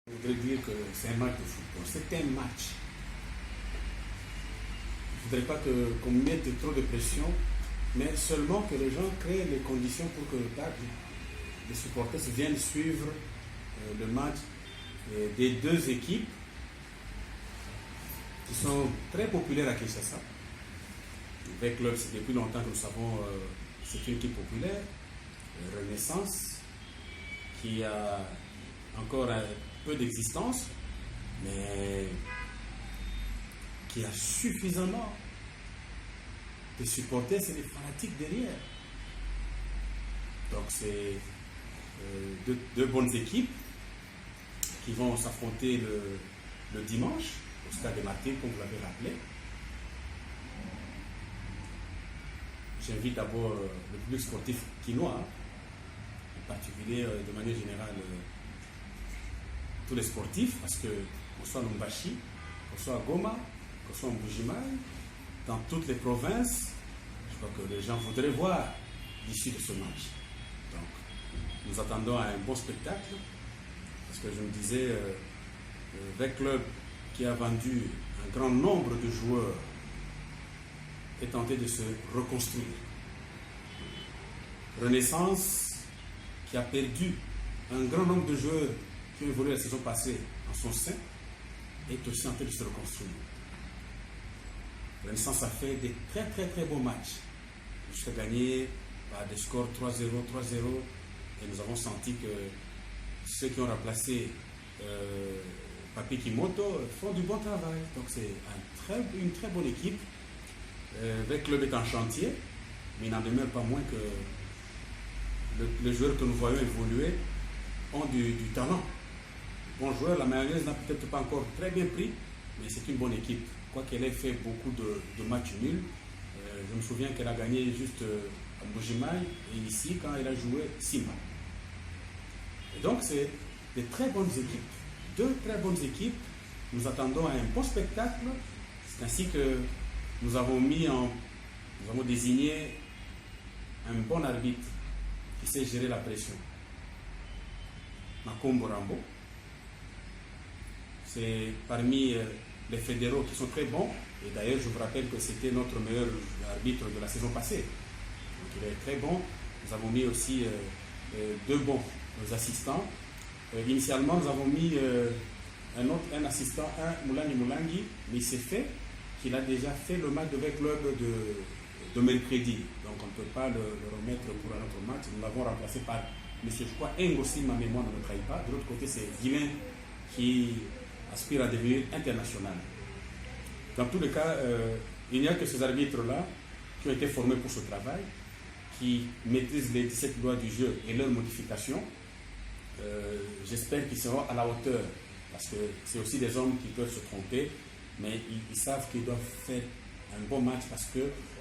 Je voudrais dire que c'est un match de football. C'est un match. Je ne voudrais pas qu'on mette trop de pression, mais seulement que les gens créent les conditions pour que les supporters viennent suivre le match des deux équipes qui sont très populaires à Kinshasa. Le club, c'est depuis longtemps que nous savons, c'est une équipe populaire, Renaissance, qui a encore un peu d'existence, mais qui a suffisamment de supporters, c'est des fanatiques derrière. Donc c'est deux bonnes équipes qui vont s'affronter le dimanche au Stade des Martyrs, comme vous l'avez rappelé. J'invite d'abord le public sportif quinois, en particulier de manière générale tous les sportifs, parce que qu'on soit à Lubumbashi, qu'on soit à Goma, qu'on soit en Mbuji-Mayi, dans toutes les provinces, je crois que les gens voudraient voir l'issue de ce match. Donc, nous attendons à un bon spectacle, parce que je me disais, le club qui a vendu un grand nombre de joueurs est tenté de se reconstruire. Renaissance, qui a perdu un grand nombre de joueurs qui ont évolué la saison passée en son sein, est aussi en train de se reconstruire. Renaissance a fait des très très très beaux matchs. Jusqu'à gagner par des scores 3-0, 3-0, et nous avons senti que ceux qui ont remplacé Papi Kimoto font du bon travail. Donc c'est une très bonne équipe. Le club est en chantier, mais il n'en demeure pas moins que les joueurs que nous voyons évoluer ont du talent. Bons joueurs, la mayonnaise n'a peut-être pas encore très bien pris, mais c'est une bonne équipe. Quoiqu'elle ait fait beaucoup de matchs nuls, je me souviens qu'elle a gagné juste à Mbuji-Mayi et ici quand elle a joué Simba. Et donc c'est des très bonnes équipes, deux très bonnes équipes. Nous attendons à un bon spectacle. C'est ainsi que nous avons désigné un bon arbitre qui sait gérer la pression. Makombo Rambo. C'est parmi les fédéraux qui sont très bons. Et d'ailleurs, je vous rappelle que c'était notre meilleur arbitre de la saison passée. Donc il est très bon. Nous avons mis aussi deux bons assistants. Initialement, nous avons mis un assistant, un Moulangi, mais il s'est fait qu'il a déjà fait le match avec le club de mercredi. Donc on ne peut pas le remettre pour un autre match. Nous l'avons remplacé par M. Ngossi, ma mémoire ne me trahit pas. De l'autre côté, c'est Guilain qui aspire à devenir international. Dans tous les cas, il n'y a que ces arbitres-là qui ont été formés pour ce travail, qui maîtrisent les 17 lois du jeu et leurs modifications. J'espère qu'ils seront à la hauteur, parce que c'est aussi des hommes qui peuvent se tromper, mais ils savent qu'ils doivent faire un bon match parce que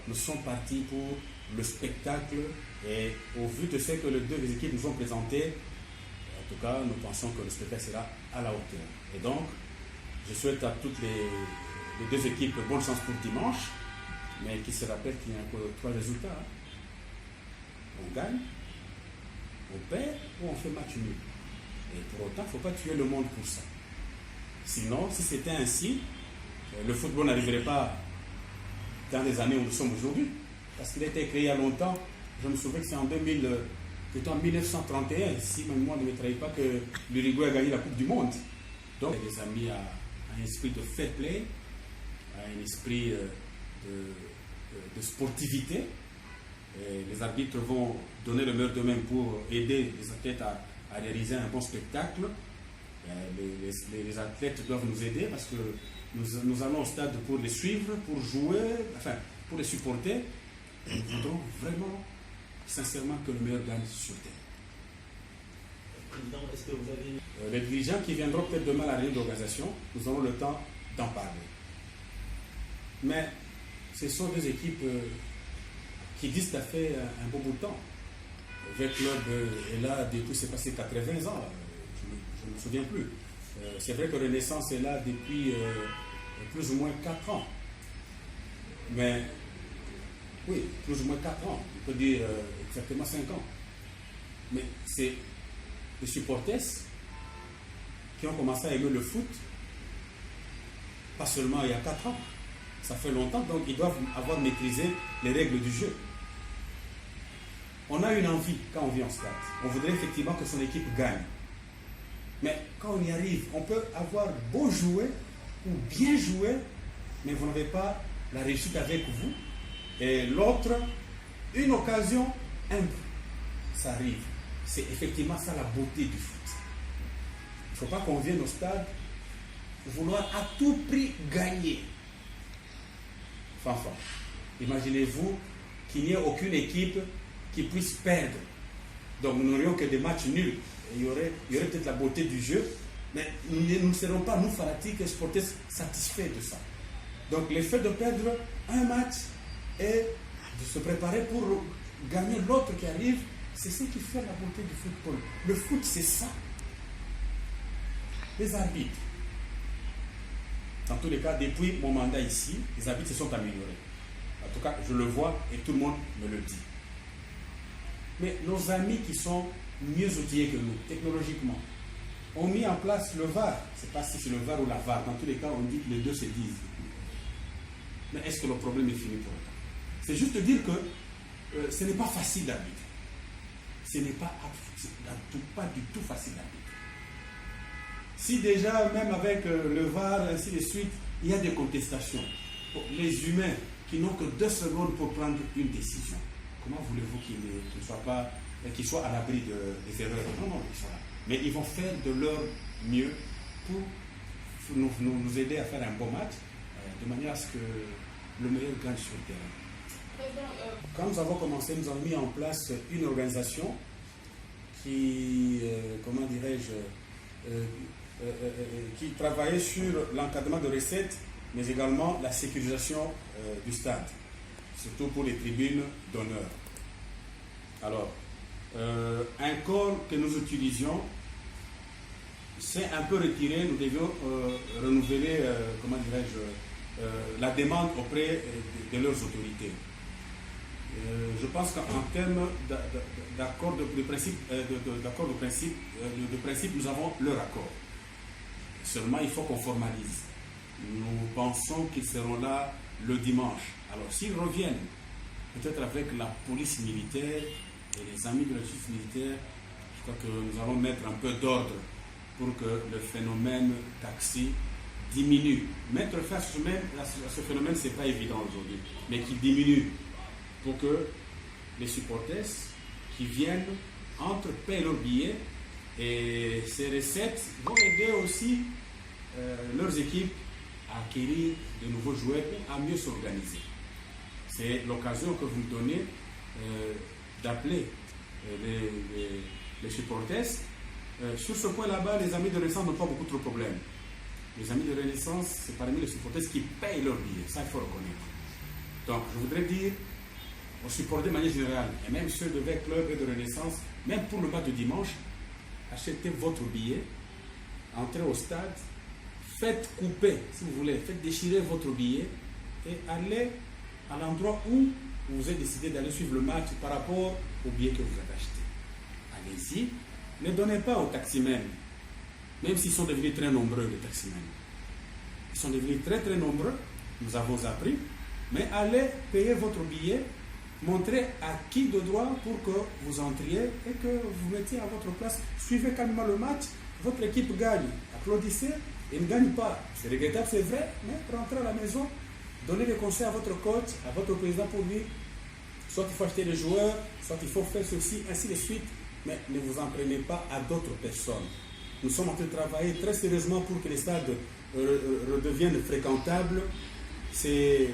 nous sommes partis pour le spectacle et au vu de ce que les deux équipes nous ont présenté, en tout cas, nous pensons que le spectacle sera à la hauteur. Et donc, je souhaite à toutes les deux équipes bonne chance pour dimanche, mais qui se rappellent qu'il n'y a que 3 résultats. On gagne, on perd ou on fait match nul. Et pour autant, il ne faut pas tuer le monde pour ça. Sinon, si c'était ainsi, le football n'arriverait pas dans les années où nous sommes aujourd'hui. Parce qu'il a été créé il y a longtemps. Je me souviens que c'est en 1931, si ma mémoire ne me trahit pas, que l'Uruguay a gagné la Coupe du Monde. Donc, les amis à un esprit de fair play, à un esprit de sportivité. Et les arbitres vont donner le meilleur d'eux-mêmes pour aider les athlètes à réaliser un bon spectacle. Les athlètes doivent nous aider parce que nous allons au stade pour les suivre, pour jouer, enfin, pour les supporter. Et nous voudrons vraiment, sincèrement, que le meilleur gagne sur terre. Président, est-ce que vous avez... Les dirigeants qui viendront peut-être demain à la réunion d'organisation, nous aurons le temps d'en parler. Mais ce sont des équipes qui disent que ça fait un bon bout de temps. Le club est là depuis, c'est passé 80 ans, je ne me souviens plus. C'est vrai que Renaissance est là depuis plus ou moins 4 ans. Mais, oui, plus ou moins 4 ans, on peut dire exactement 5 ans. Mais c'est les supporters qui ont commencé à aimer le foot, pas seulement il y a 4 ans, ça fait longtemps, donc ils doivent avoir maîtrisé les règles du jeu. On a une envie quand on vit en stade. On voudrait effectivement que son équipe gagne. Mais quand on y arrive, on peut avoir beau jouer ou bien jouer, mais vous n'avez pas la réussite avec vous. Et l'autre, une occasion, ça arrive. C'est effectivement ça la beauté du foot. Il ne faut pas qu'on vienne au stade vouloir à tout prix gagner. Enfin, imaginez-vous qu'il n'y ait aucune équipe qui puisse perdre. Donc nous n'aurions que des matchs nuls. Il y aurait peut-être la beauté du jeu, mais nous ne serons pas, nous, fanatiques et sportifs, satisfaits de ça. Donc le fait de perdre un match et de se préparer pour gagner l'autre qui arrive, c'est ce qui fait la beauté du football. Le foot, c'est ça. Les arbitres. Dans tous les cas, depuis mon mandat ici, les arbitres se sont améliorés. En tout cas, je le vois et tout le monde me le dit. Mais nos amis qui sont mieux outillés que nous, technologiquement, ont mis en place le VAR. Je ne sais pas si c'est le VAR ou la VAR. Dans tous les cas, on dit que les deux se disent. Mais est-ce que le problème est fini pour autant? C'est juste dire que ce n'est pas facile d'arbitrer. Ce n'est pas du tout facile d'arbitrer. Si déjà, même avec le VAR, ainsi de suite, il y a des contestations. Les humains qui n'ont que 2 secondes pour prendre une décision, comment voulez-vous qu'ils soient à l'abri des erreurs? Non, ils sont là. Mais ils vont faire de leur mieux pour nous aider à faire un bon match, de manière à ce que le meilleur gagne sur le terrain. Quand nous avons commencé, nous avons mis en place une organisation qui, qui travaillait sur l'encadrement de recettes, mais également la sécurisation du stade, surtout pour les tribunes d'honneur. Alors, un corps que nous utilisions s'est un peu retiré. Nous devions renouveler, la demande auprès de leurs autorités. Je pense qu'en termes d'accord de principe, nous avons leur accord. Seulement, il faut qu'on formalise. Nous pensons qu'ils seront là le dimanche. Alors, s'ils reviennent, peut-être avec la police militaire et les amis de la justice militaire, je crois que nous allons mettre un peu d'ordre pour que le phénomène taxi diminue. Mettre fin à ce phénomène, ce n'est pas évident aujourd'hui, mais qu'il diminue pour que les supporters qui viennent entrent, payent leurs billets, et ces recettes vont aider aussi leurs équipes à acquérir de nouveaux joueurs et à mieux s'organiser. C'est l'occasion que vous me donnez d'appeler les supporters. Sur ce point là-bas, les amis de Renaissance n'ont pas beaucoup de problèmes. Les amis de Renaissance, c'est parmi les supporters qui payent leurs billets. Ça, il faut reconnaître. Donc, je voudrais dire aux supporters de manière générale, et même ceux de VEC Club et de Renaissance, même pour le match de dimanche, achetez votre billet, entrez au stade, faites couper, si vous voulez, faites déchirer votre billet et allez à l'endroit où vous avez décidé d'aller suivre le match par rapport au billet que vous avez acheté. Allez-y, ne donnez pas aux taximens, même s'ils sont devenus très nombreux, les taximens. Ils sont devenus très très nombreux, nous avons appris, mais allez payer votre billet, montrez à qui de droit pour que vous entriez et que vous mettiez à votre place. Suivez calmement le match, votre équipe gagne, applaudissez, et ne gagne pas. C'est regrettable, c'est vrai, mais rentrez à la maison, donnez des conseils à votre coach, à votre président pour lui, soit il faut acheter des joueurs, soit il faut faire ceci, ainsi de suite, mais ne vous en prenez pas à d'autres personnes. Nous sommes en train de travailler très sérieusement pour que les stades redeviennent fréquentables. C'est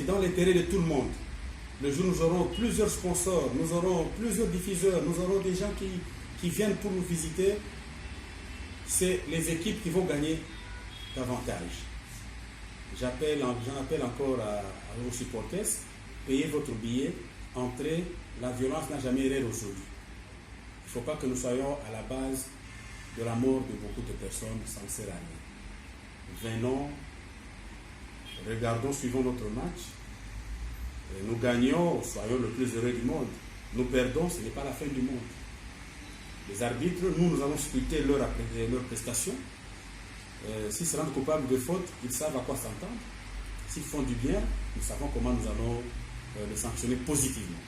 dans l'intérêt de tout le monde. Le jour où nous aurons plusieurs sponsors, nous aurons plusieurs diffuseurs, nous aurons des gens qui viennent pour nous visiter, c'est les équipes qui vont gagner davantage. J'en appelle encore à vos supporters, payez votre billet, entrez, la violence n'a jamais erré aujourd'hui. Il ne faut pas que nous soyons à la base de la mort de beaucoup de personnes, ça ne sert à rien. Venons, regardons, suivons notre match. Nous gagnons, soyons le plus heureux du monde. Nous perdons, ce n'est pas la fin du monde. Les arbitres, nous allons scruter leur prestation. S'ils se rendent coupables de faute, ils savent à quoi s'entendre. S'ils font du bien, nous savons comment nous allons les sanctionner positivement.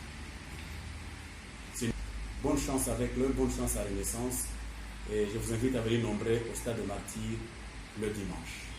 Bonne chance avec eux, bonne chance à Renaissance. Et je vous invite à venir nombreux au stade de Martyrs le dimanche.